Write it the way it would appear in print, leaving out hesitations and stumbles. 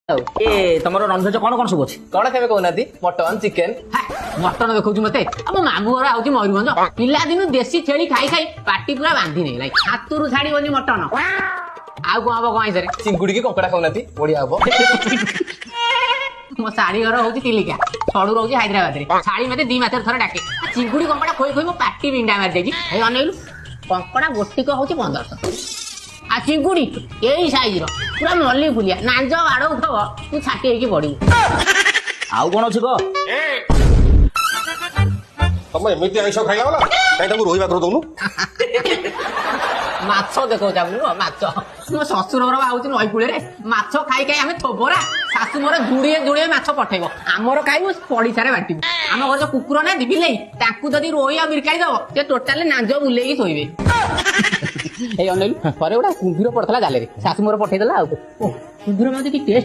ए तमरो nonveg कौन कौन सब अछि कौन खाइबे कहना मटन चिकेन मटन देखौ मते अब मामू घर आउची मयूरभंज पिला दिन देसी छेली खाई खाई पाटी पूरा बांधी नै लाई हातुरु छाड़ी बोली मटन आउ को हबो कोइ सरे चिंगुड़ी की कंकड़ा खाउना बढ़िया हबो मो साड़ी घर होची चिलिका छड़ू रहउची हैदराबाद रे साड़ी मते दी माथर थरे डाके चिंगुड़ी कंकड़ा खोई खोई मो पाटी बिंडा मार देगी हे अनेलु कंकड़ा गोटी को होची 1500 आ चिंगुड़ी एई साइज रो पूरा मल्ली फुलिया नांज बाड़ उठव तू छाटी हेकी पड़ी आउ कोन अछि को तम एमिति आइस खाइला वाला काई ताकू रोही भात दउनु माछ देखो जाबनु माछ मो ससुर घर आउची नई कुळे रे माछ खाई खाई हमें थोबरा सासु मोर जुड़िए जुड़िए माछ पठेबो हमर खाइबो पड़ी सारे बाटिबो हम घर जो कुकुर ना दिबिले ताकू जदी रोही आ बिरकाई दबो ते टोटल नांज बुलेई थोइबे ए अनेल परे ओडा कुंभीर पड़थला जाले रे सासु मोर पठेई देला आ कुंभीर मध्ये की टेस्ट